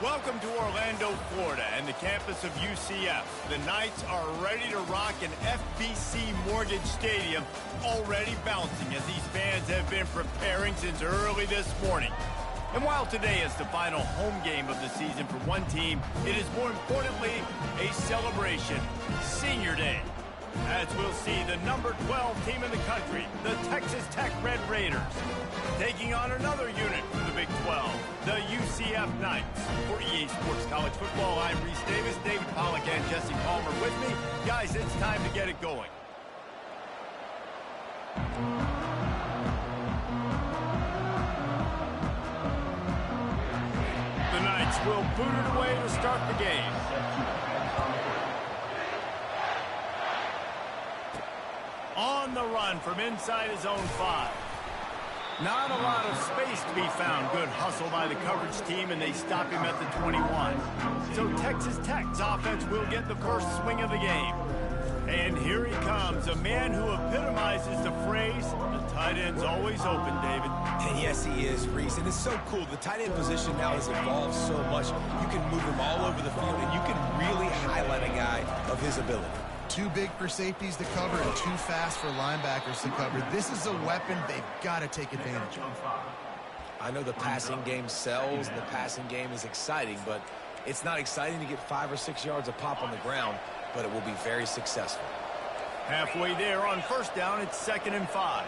Welcome to Orlando, Florida, and the campus of UCF. The Knights are ready to rock an FBC Mortgage Stadium, already bouncing as these fans have been preparing since early this morning. And while today is the final home game of the season for one team, it is more importantly a celebration, Senior Day. As we'll see the number 12 team in the country, the Texas Tech Red Raiders, taking on another unit from the Big 12, the UCF Knights. For EA Sports College Football, I'm Reese Davis, David Pollack, and Jesse Palmer with me. Guys, it's time to get it going. The Knights will boot it away to start the game. On the run from inside his own 5. Not a lot of space to be found. Good hustle by the coverage team, and they stop him at the 21. So Texas Tech's offense will get the first swing of the game. And here he comes, a man who epitomizes the phrase, the tight end's always open, David. And yes, he is, Reese. And it's so cool. The tight end position now has evolved so much. You can move him all over the field, and you can really highlight a guy of his ability. Too big for safeties to cover and too fast for linebackers to cover. This is a weapon they've got to take advantage of. I know the passing game sells and the passing game is exciting, but it's not exciting to get 5 or 6 yards a pop on the ground, but it will be very successful. Halfway there on first down, it's 2nd and 5.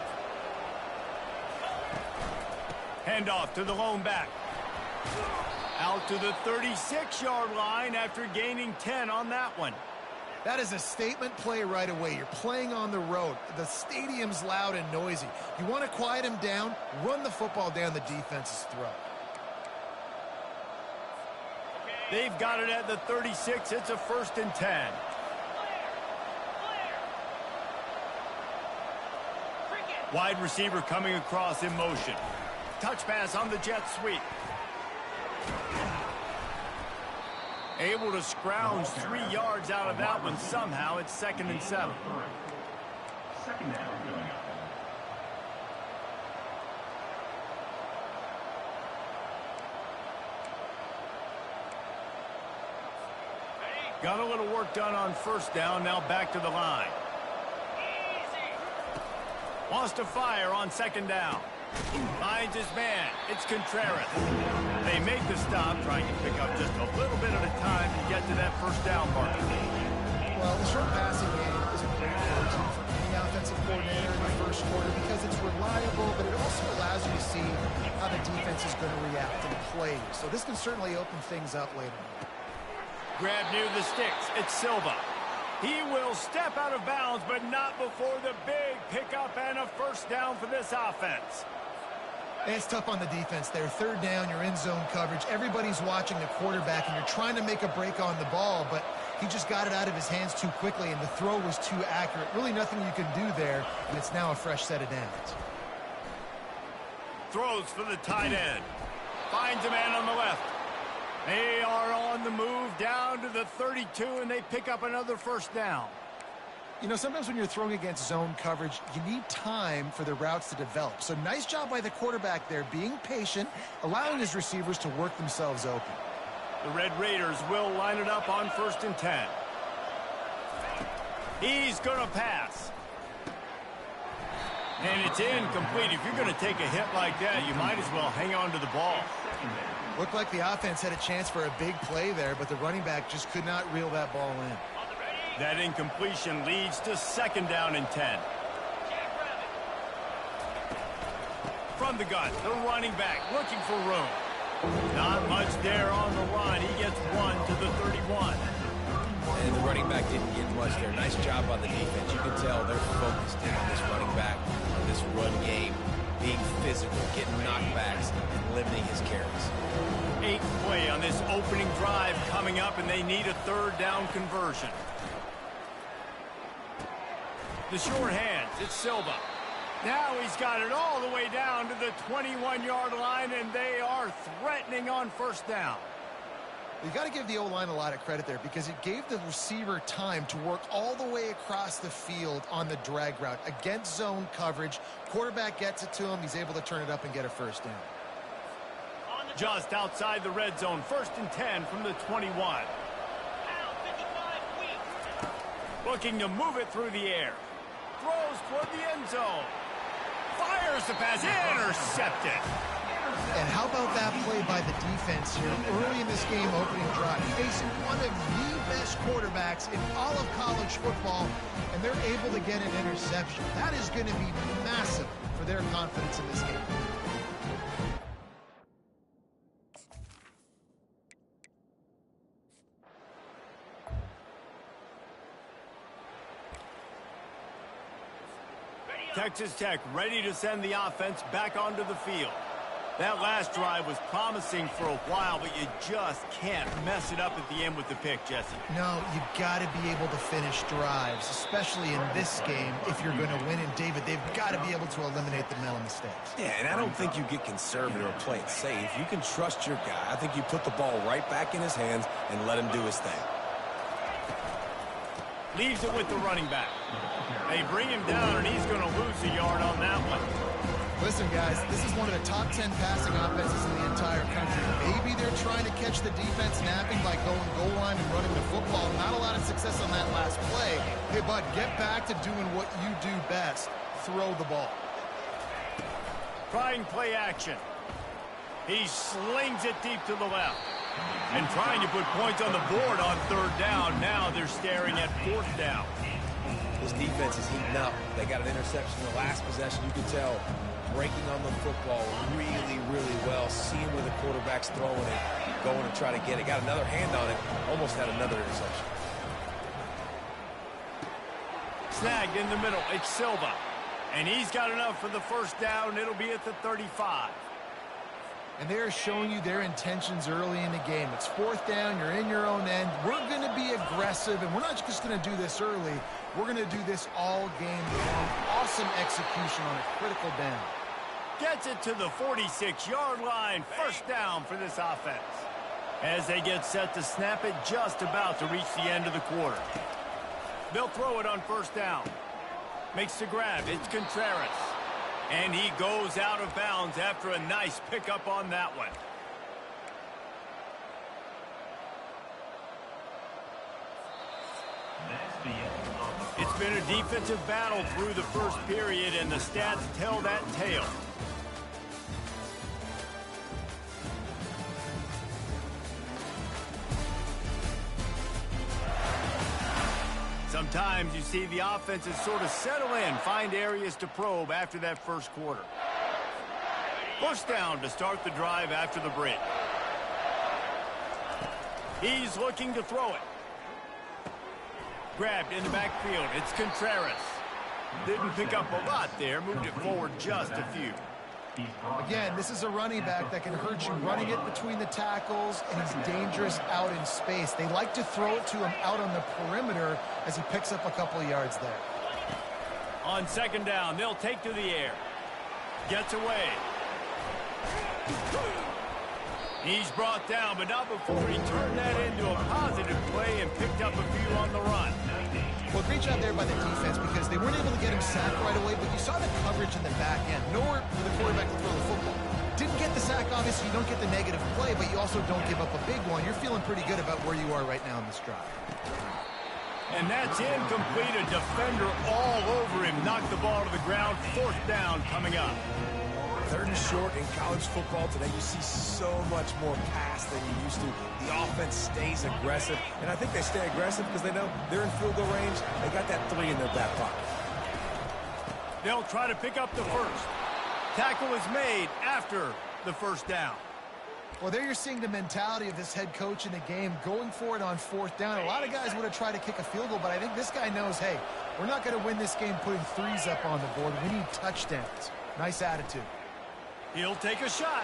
Handoff to the lone back. Out to the 36-yard line after gaining 10 on that one. That is a statement play right away. You're playing on the road. The stadium's loud and noisy. You want to quiet him down, run the football down the defense's throat. They've got it at the 36. It's a 1st and 10. Wide receiver coming across in motion. Touch pass on the jet sweep. Able to scrounge 3 yards out of that one somehow. It's 2nd and 7. Got a little work done on first down. Now back to the line. Wants to fire on 2nd down. Finds his man. It's Contreras. They make the stop, trying to pick up just a little bit at a time to get to that first down mark. Well, the short passing game is a great go-to for any offensive coordinator in the first quarter because it's reliable, but it also allows you to see how the defense is going to react to the plays. So this can certainly open things up later on. Grab near the sticks. It's Silva. He will step out of bounds, but not before the big pickup and a first down for this offense. It's tough on the defense there. 3rd down, you're in zone coverage. Everybody's watching the quarterback, and you're trying to make a break on the ball, but he just got it out of his hands too quickly, and the throw was too accurate. Really nothing you can do there, and it's now a fresh set of downs. Throws for the tight end. Finds a man on the left. They are on the move down to the 32, and they pick up another first down. You know, sometimes when you're throwing against zone coverage, you need time for the routes to develop. So nice job by the quarterback there, being patient, allowing his receivers to work themselves open. The Red Raiders will line it up on 1st and 10. He's going to pass. And it's incomplete. If you're going to take a hit like that, you might as well hang on to the ball. Looked like the offense had a chance for a big play there, but the running back just could not reel that ball in. That incompletion leads to 2nd down and 10. From the gun, the running back looking for room. Not much there on the line. He gets 1 to the 31. And the running back didn't get much there. Nice job on the defense. You can tell they're focused in on this running back, on this run game, being physical, getting knockbacks, and limiting his carries. 8th play on this opening drive coming up, and they need a 3rd down conversion. The short hands, it's Silva. Now he's got it all the way down to the 21-yard line, and they are threatening on first down. You got to give the O-line a lot of credit there because it gave the receiver time to work all the way across the field on the drag route against zone coverage. Quarterback gets it to him. He's able to turn it up and get a first down. Just outside the red zone, 1st and 10 from the 21. Looking to move it through the air. Throws toward the end zone. Fires the pass, intercepted. And how about that play by the defense here early in this game opening drive? Facing one of the best quarterbacks in all of college football, and they're able to get an interception. That is going to be massive for their confidence in this game. Texas Tech ready to send the offense back onto the field. That last drive was promising for a while, but you just can't mess it up at the end with the pick, Jesse. No, you've got to be able to finish drives, especially in this game if you're going to win. And, David, they've got to be able to eliminate the mental mistakes. Yeah, and I don't think you get conservative or play it safe. You can trust your guy. I think you put the ball right back in his hands and let him do his thing. Leaves it with the running back. They bring him down, and he's going to lose a yard on that one. Listen, guys, this is one of the top 10 passing offenses in the entire country. Maybe they're trying to catch the defense napping by going goal line and running the football. Not a lot of success on that last play. Hey, bud, get back to doing what you do best. Throw the ball. Trying play action. He slings it deep to the left. And trying to put points on the board on 3rd down. Now they're staring at 4th down. This defense is heating up. They got an interception in the last possession. You can tell breaking on the football really, really well. Seeing where the quarterback's throwing it, going to try to get it. Got another hand on it. Almost had another interception. Snagged in the middle. It's Silva. And he's got enough for the 1st down. It'll be at the 35. And they're showing you their intentions early in the game. It's 4th down. You're in your own end. We're going to be aggressive, and we're not just going to do this early. We're going to do this all game long. Awesome execution on a critical down. Gets it to the 46-yard line. 1st down for this offense. As they get set to snap it, just about to reach the end of the quarter. They'll throw it on 1st down. Makes the grab. It's Contreras. And he goes out of bounds after a nice pickup on that one. It's been a defensive battle through the 1st period, and the stats tell that tale. Sometimes you see the offenses sort of settle in, find areas to probe after that 1st quarter. 1st down to start the drive after the break. He's looking to throw it. Grabbed in the backfield. It's Contreras. Didn't pick up a lot there. Moved it forward just a few. Again, this is a running back that can hurt you running it between the tackles, and he's dangerous out in space. They like to throw it to him out on the perimeter as he picks up a couple of yards there. On 2nd down, they'll take to the air. Gets away. He's brought down, but not before he turned that into a positive play and picked up a few on the run. Well, great job there by the defense because they weren't able to get him sacked right away, but you saw the coverage in the back end. Nowhere for the quarterback to throw the football. Didn't get the sack, obviously. You don't get the negative play, but you also don't give up a big one. You're feeling pretty good about where you are right now in this drive. And that's incomplete. A defender all over him. Knocked the ball to the ground. 4th down coming up. 3rd and short in college football today. You see so much more pass than you used to. The offense stays aggressive, and I think they stay aggressive because they know they're in field goal range. They got that 3 in their back pocket. They'll try to pick up the 1st. Tackle is made after the 1st down. Well, there you're seeing the mentality of this head coach in the game, going for it on 4th down. A lot of guys would have tried to kick a field goal, but I think this guy knows, hey, we're not going to win this game putting 3s up on the board. We need touchdowns. Nice attitude. He'll take a shot.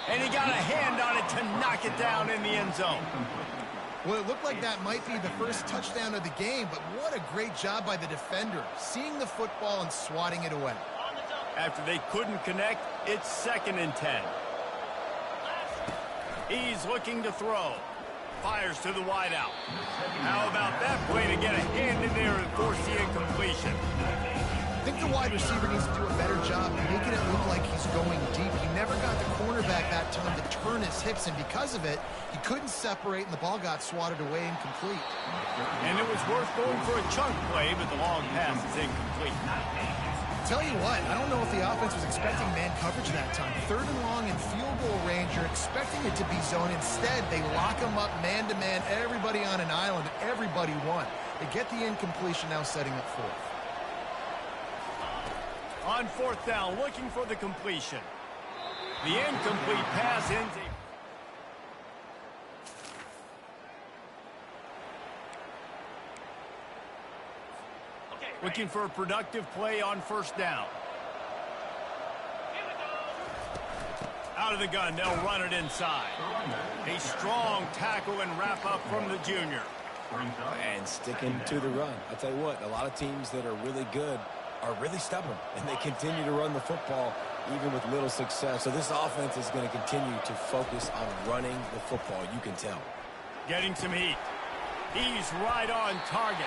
And he got a hand on it to knock it down in the end zone. Well, it looked like that might be the 1st touchdown of the game, but what a great job by the defender, seeing the football and swatting it away. After they couldn't connect, it's 2nd and 10. He's looking to throw. Fires to the wideout. How about that play to get a hand in there and force the incompletion? I think the wide receiver needs to do a better job making it look like he's going deep. He never got the cornerback that time to turn his hips, and because of it, he couldn't separate, and the ball got swatted away incomplete. And it was worth going for a chunk play, but the long pass is incomplete. Tell you what, I don't know if the offense was expecting man coverage that time. 3rd and long in field goal range, you're expecting it to be zone. Instead, they lock him up man-to-man, everybody on an island, everybody won. They get the incompletion, now setting up 4th. On 4th down, looking for the completion. The incomplete pass ends a... Looking for a productive play on 1st down. Out of the gun, they'll run it inside. A strong tackle and wrap up from the junior. And sticking to the run. I'll tell you what, a lot of teams that are really good are really stubborn, and they continue to run the football even with little success. So this offense is going to continue to focus on running the football, you can tell. Getting some heat. He's right on target.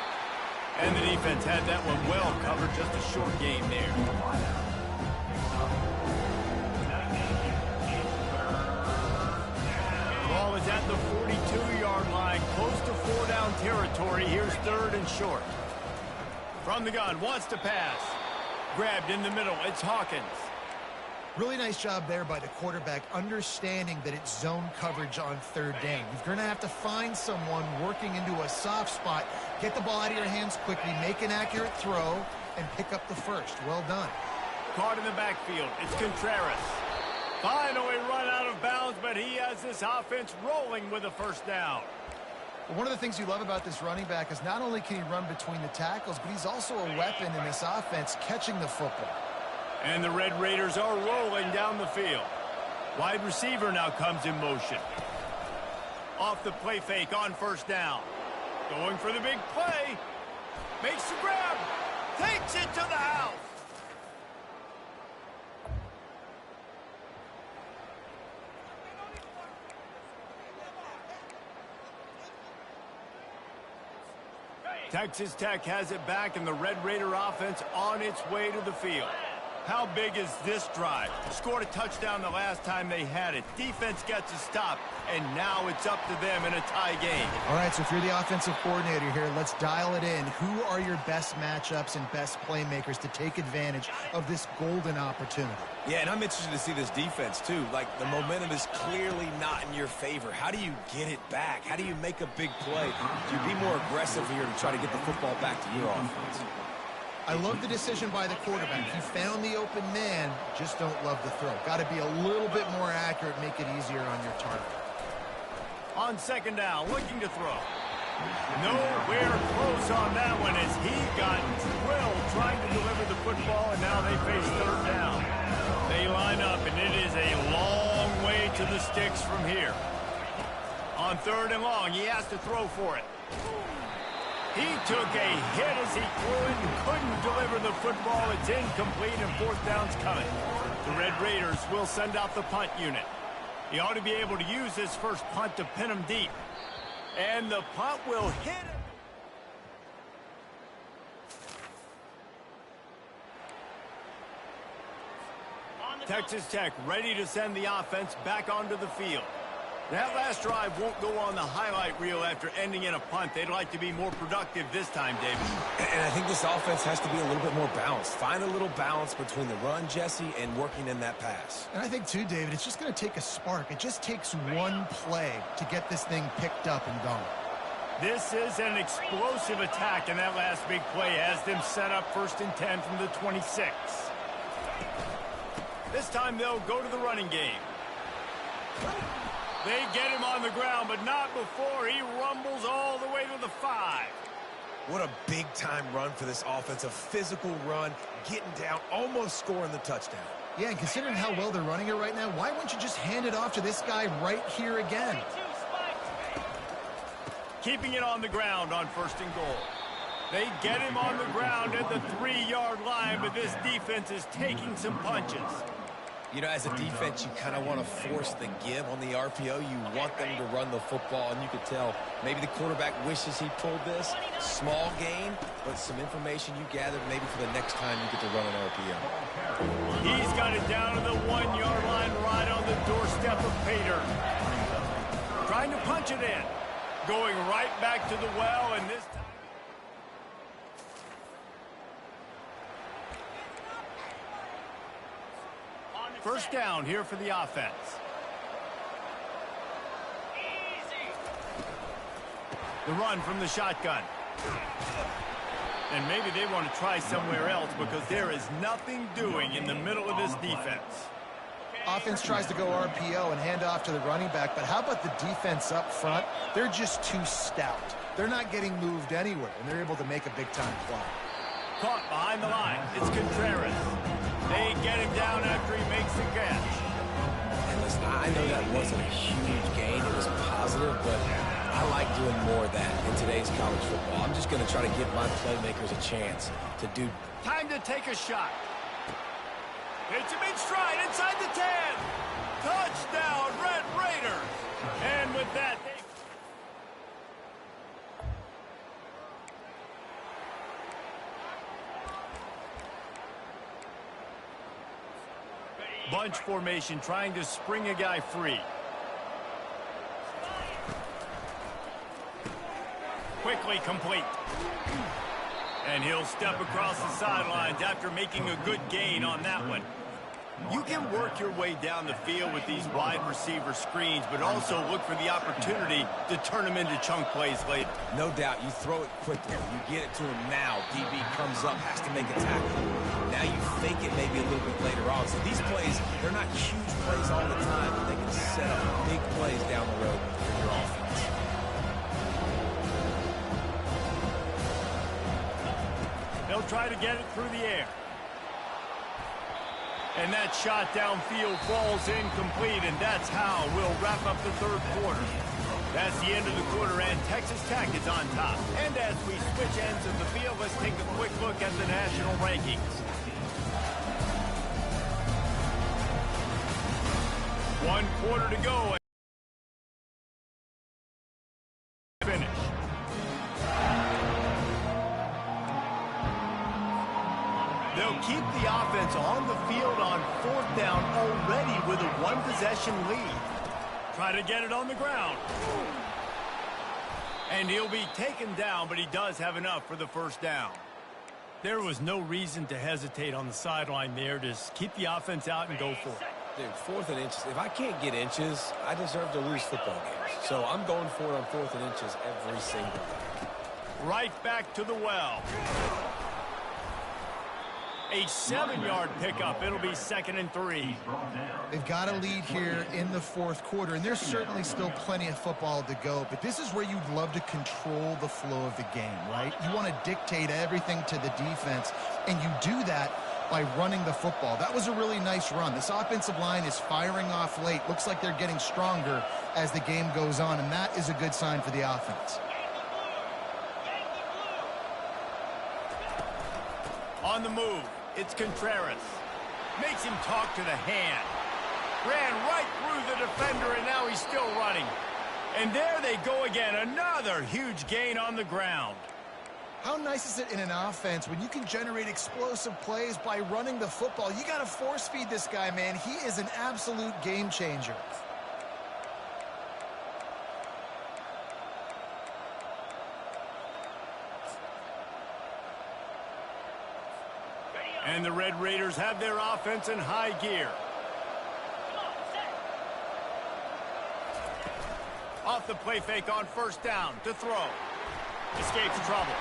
And the defense had that one well covered, just a short game there. Ball is at the 42-yard line, close to 4-down territory. Here's 3rd and short. From the gun, wants to pass. Grabbed in the middle, it's Hawkins. Really nice job there by the quarterback, understanding that it's zone coverage on 3rd down. You're going to have to find someone working into a soft spot, get the ball out of your hands quickly, make an accurate throw, and pick up the 1st. Well done. Caught in the backfield, it's Contreras. Finally run out of bounds, but he has this offense rolling with a 1st down. Well, one of the things you love about this running back is not only can he run between the tackles, but he's also a weapon in this offense, catching the football. And the Red Raiders are rolling down the field. Wide receiver now comes in motion. Off the play fake on 1st down. Going for the big play. Makes the grab. Takes it to the house. Texas Tech has it back, and the Red Raider offense on its way to the field. How big is this drive? Scored a touchdown the last time they had it. Defense gets a stop, and now it's up to them in a tie game. All right, so if you're the offensive coordinator here, let's dial it in. Who are your best matchups and best playmakers to take advantage of this golden opportunity? Yeah, and I'm interested to see this defense, too. Like, the momentum is clearly not in your favor. How do you get it back? How do you make a big play? Do you be more aggressive here to try to get the football back to your offense? I love the decision by the quarterback. He found the open man, just don't love the throw. Got to be a little bit more accurate, make it easier on your target. On 2nd down, looking to throw. Nowhere close on that one as he got drilled trying to deliver the football, and now they face 3rd down. They line up, and it is a long way to the sticks from here. On 3rd and long, he has to throw for it. He took a hit as he threw it and couldn't deliver the football. It's incomplete, and 4th down's coming. The Red Raiders will send out the punt unit. He ought to be able to use this first punt to pin him deep. And the punt will hit him. Texas Tech ready to send the offense back onto the field. That last drive won't go on the highlight reel after ending in a punt. They'd like to be more productive this time, David. And I think this offense has to be a little bit more balanced. Find a little balance between the run, Jesse, and working in that pass. And I think, too, David, it's just going to take a spark. It just takes one play to get this thing picked up and going. This is an explosive attack, and that last big play has them set up 1st and 10 from the 26. This time they'll go to the running game. They get him on the ground, but not before he rumbles all the way to the 5. What a big-time run for this offense. A physical run, getting down, almost scoring the touchdown. Yeah, and considering how well they're running it right now, why wouldn't you just hand it off to this guy right here again? Keeping it on the ground on 1st and goal. They get him on the ground at the 3-yard line, but this defense is taking some punches. You know, as a defense, you kind of want to force the give on the RPO. You want them to run the football, and you could tell maybe the quarterback wishes he pulled this. Small gain, but some information you gathered maybe for the next time you get to run an RPO. He's got it down to the 1-yard line right on the doorstep of Pater. Trying to punch it in. Going right back to the well, and this time. First down here for the offense. The run from the shotgun. And maybe they want to try somewhere else because there is nothing doing in the middle of this defense. Offense tries to go RPO and hand off to the running back, but how about the defense up front? They're just too stout. They're not getting moved anywhere, and they're able to make a big-time play. Caught behind the line. It's Contreras. They get him down after he makes the catch. And listen, I know that wasn't a huge gain. It was positive, but I like doing more of that in today's college football. I'm just going to try to give my playmakers a chance to do. Time to take a shot. Hits him in stride inside the 10. Touchdown, Red Raiders. And with that, bunch formation, trying to spring a guy free. Quickly complete. And he'll step across the sidelines after making a good gain on that one. You can work your way down the field with these wide receiver screens, but also look for the opportunity to turn them into chunk plays later. No doubt, you throw it quickly. You get it to him now. DB comes up, has to make a tackle. Now you fake it maybe a little bit later on. So these plays, they're not huge plays all the time, but they can set up big plays down the road for your offense. They'll try to get it through the air. And that shot downfield falls incomplete, and that's how we'll wrap up the third quarter. That's the end of the quarter, and Texas Tech is on top. And as we switch ends of the field, let's take a quick look at the national rankings. 1 quarter to go. Finish. They'll keep the offense on the field on 4th down already with a 1-possession lead. Try to get it on the ground. And he'll be taken down, but he does have enough for the first down. There was no reason to hesitate on the sideline there. Just keep the offense out and go for it. Dude, 4th and inches. If I can't get inches, I deserve to lose football games. So I'm going for it on 4th and inches every single day. Right back to the well. A 7-yard pickup. It'll be 2nd and 3. They've got a lead here in the 4th quarter, and there's certainly still plenty of football to go, but this is where you'd love to control the flow of the game, right? You want to dictate everything to the defense, and you do that by running the football. That was a really nice run. This offensive line is firing off late. Looks like they're getting stronger as the game goes on, and that is a good sign for the offense. On the move, it's Contreras. Makes him talk to the hand. Ran right through the defender, and now he's still running. And there they go again. Another huge gain on the ground. How nice is it in an offense when you can generate explosive plays by running the football? You got to force feed this guy, man. He is an absolute game changer. And the Red Raiders have their offense in high gear. Off the play fake on 1st down to throw. Escapes trouble.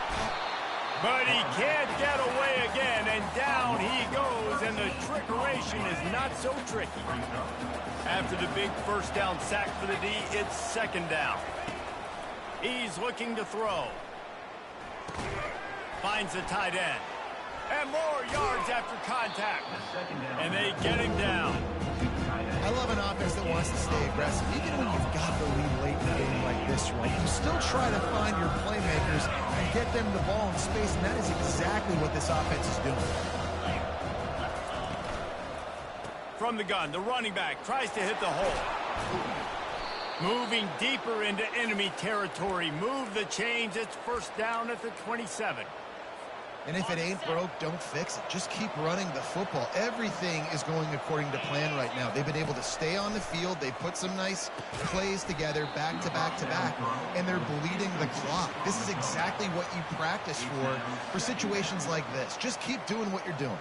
But he can't get away again, and down he goes, and the trickeration is not so tricky. After the big 1st down sack for the D, it's 2nd down. He's looking to throw. Finds the tight end. And more yards after contact. And they get him down. I love an offense that wants to stay aggressive. Even when you've got the lead late in a game like this, right? You still try to find your playmakers and get them the ball in space, and that is exactly what this offense is doing. From the gun, the running back tries to hit the hole. Moving deeper into enemy territory. Move the chains. It's first down at the 27. And if it ain't broke, don't fix it. Just keep running the football. Everything is going according to plan right now. They've been able to stay on the field. They put some nice plays together back to back to back, and they're bleeding the clock. This is exactly what you practice for situations like this. Just keep doing what you're doing.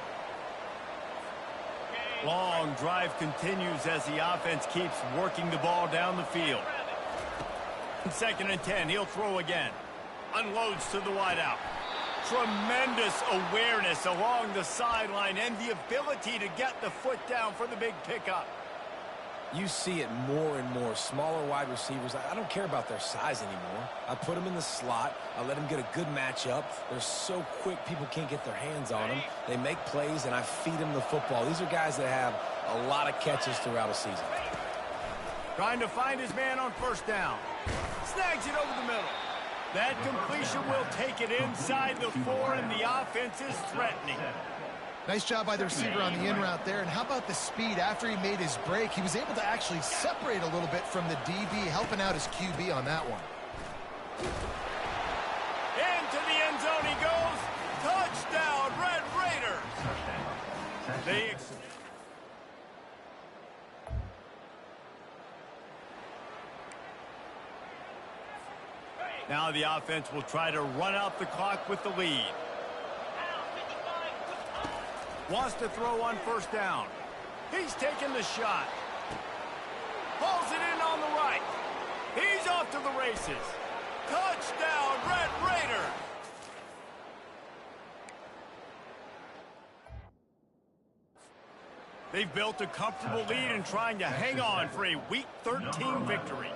Long drive continues as the offense keeps working the ball down the field. 2nd and 10, he'll throw again. Unloads to the wideout. Tremendous awareness along the sideline and the ability to get the foot down for the big pickup. You see it more and more. Smaller wide receivers, I don't care about their size anymore. I put them in the slot. I let them get a good matchup. They're so quick, people can't get their hands on them. They make plays, and I feed them the football. These are guys that have a lot of catches throughout a season. Trying to find his man on first down. Snags it over the middle. That completion will take it inside the 4, and the offense is threatening. Nice job by the receiver on the in route there. And how about the speed? After he made his break, he was able to actually separate a little bit from the DB, helping out his QB on that one. Into the end zone he goes. Touchdown, Red Raiders. Now the offense will try to run out the clock with the lead. Wants to throw on first down. He's taking the shot. Pulls it in on the right. He's off to the races. Touchdown, Red Raiders. They've built a comfortable lead and trying to hang on for a Week 13 victory.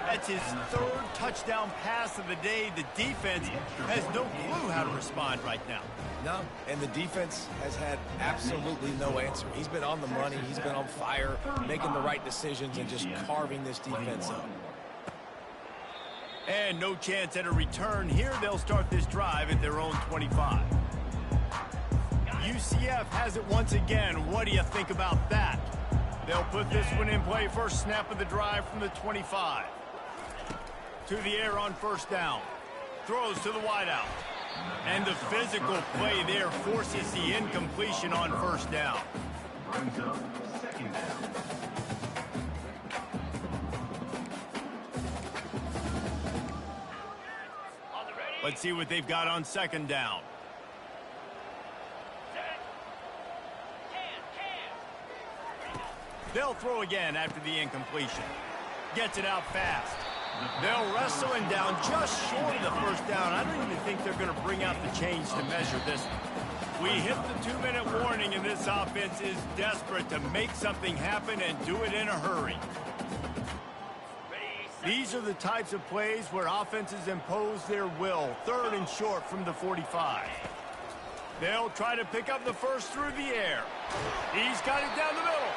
That's his 3rd touchdown pass of the day. The defense has no clue how to respond right now. No, and the defense has had absolutely no answer. He's been on the money. He's been on fire, making the right decisions and just carving this defense up. And no chance at a return here. They'll start this drive at their own 25. UCF has it once again. What do you think about that? They'll put this one in play. First snap of the drive from the 25. To the air on first down. Throws to the wideout. And the physical play there forces the incompletion on first down. Let's see what they've got on 2nd down. They'll throw again after the incompletion. Gets it out fast. They'll wrestle him down just short of the first down. I don't even think they're going to bring out the chains to measure this one. We hit the 2-minute warning, and this offense is desperate to make something happen and do it in a hurry. These are the types of plays where offenses impose their will. 3rd and short from the 45. They'll try to pick up the first through the air. He's got it down the middle.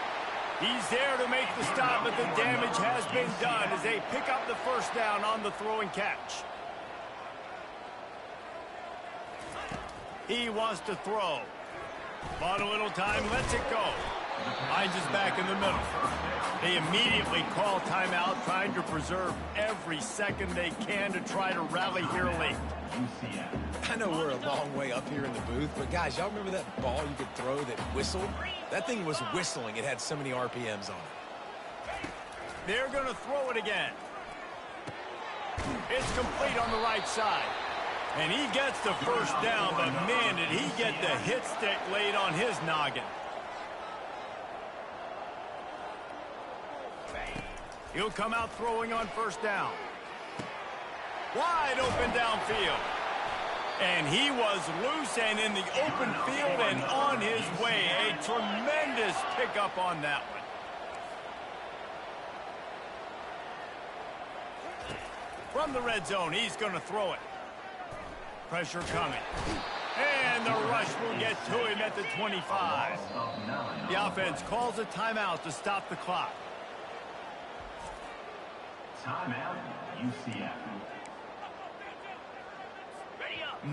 He's there to make the stop, but the damage has been done as they pick up the first down on the throw and catch. He wants to throw. Bought a little time, lets it go. Hines is back in the middle. They immediately call timeout, trying to preserve every second they can to try to rally here late. I know we're a long way up here in the booth, but guys, y'all remember that ball you could throw that whistled? That thing was whistling. It had so many RPMs on it. They're going to throw it again. It's complete on the right side. And he gets the first down, but man, did he get the hit stick laid on his noggin. He'll come out throwing on first down. Wide open downfield. And he was loose and in the open field and on his way. A tremendous pickup on that one. From the red zone, he's going to throw it. Pressure coming. And the rush will get to him at the 25. The offense calls a timeout to stop the clock. Timeout, UCF.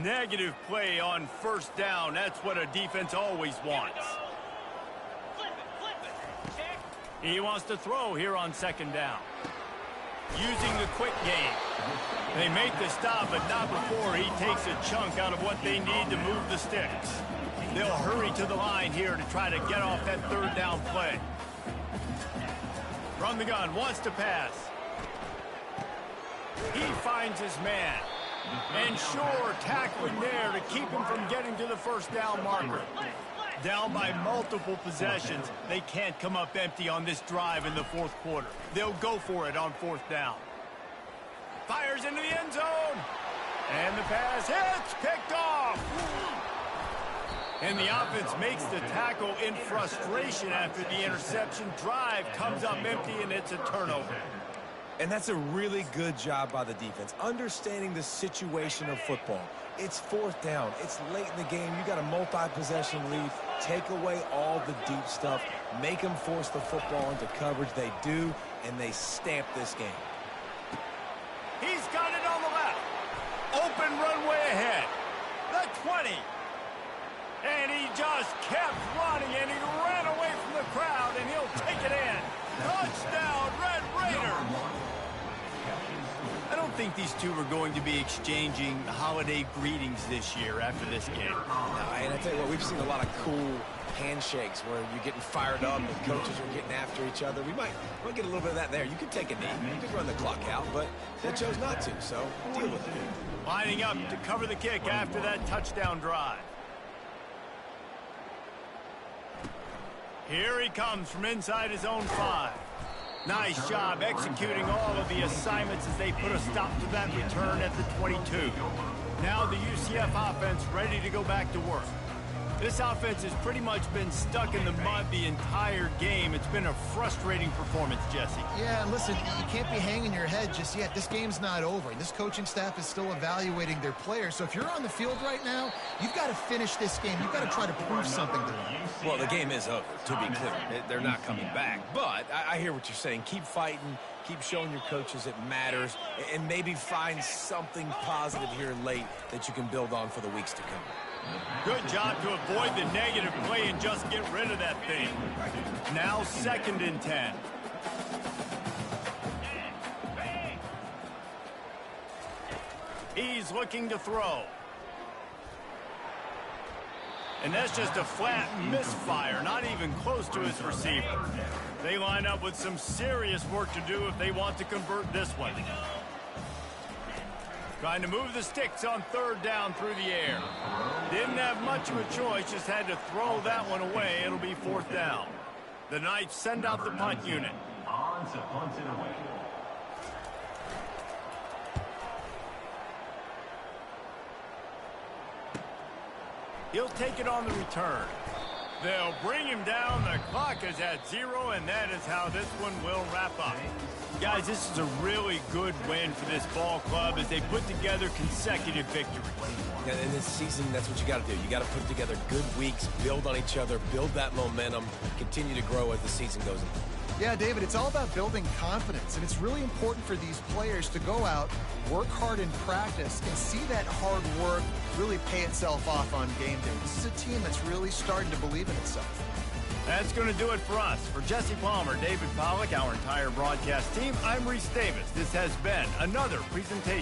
Negative play on first down. That's what a defense always wants. He wants to throw here on second down. Using the quick game. They make the stop, but not before he takes a chunk out of what they need to move the sticks. They'll hurry to the line here to try to get off that third down play. From the gun, wants to pass. He finds his man. And sure, tackling there to keep him from getting to the first down marker. Down by multiple possessions, they can't come up empty on this drive in the fourth quarter. They'll go for it on fourth down. Fires into the end zone. And the pass hits, picked off. And the offense makes the tackle in frustration after the interception. Drive comes up empty, and it's a turnover. And that's a really good job by the defense, understanding the situation of football. It's fourth down. It's late in the game. You got a multi-possession lead. Take away all the deep stuff. Make them force the football into coverage. They do, and they stamp this game. He's got it on the left. Open runway ahead. The 20. And he just kept running, and he ran away from the crowd, and he'll take it in. Touchdown, Red Raider. I don't think these two are going to be exchanging holiday greetings this year after this game. No, and I tell you what, we've seen a lot of cool handshakes where you're getting fired up and coaches are getting after each other. We might get a little bit of that there. You could take a knee. You could run the clock out, but they chose not to, so deal with it. Lining up to cover the kick after that touchdown drive. Here he comes from inside his own 5. Nice job executing all of the assignments as they put a stop to that return at the 22. Now the UCF offense ready to go back to work. This offense has pretty much been stuck in the mud the entire game. It's been a frustrating performance, Jesse. Yeah, listen, you can't be hanging your head just yet. This game's not over. This coaching staff is still evaluating their players. So if you're on the field right now, you've got to finish this game. You've got to try to prove something to them. Well, the game is over, to be clear. They're not coming back. But I hear what you're saying. Keep fighting. Keep showing your coaches it matters. And maybe find something positive here late that you can build on for the weeks to come. Good job to avoid the negative play and just get rid of that thing. Now 2nd and 10. He's looking to throw. And that's just a flat misfire, not even close to his receiver. They line up with some serious work to do if they want to convert this one. Trying to move the sticks on 3rd down through the air. Didn't have much of a choice, just had to throw that one away. It'll be 4th down. The Knights send out the punt unit. On to punt it away. He'll take it on the return. They'll bring him down. The clock is at 0, and that is how this one will wrap up. Guys, this is a really good win for this ball club as they put together consecutive victories. Yeah, in this season, that's what you got to do. You got to put together good weeks, build on each other, build that momentum, continue to grow as the season goes on. Yeah, David, it's all about building confidence, and it's really important for these players to go out, work hard in practice, and see that hard work really pay itself off on game day. This is a team that's really starting to believe in itself. That's going to do it for us. For Jesse Palmer, David Pollack, our entire broadcast team, I'm Reese Davis. This has been another presentation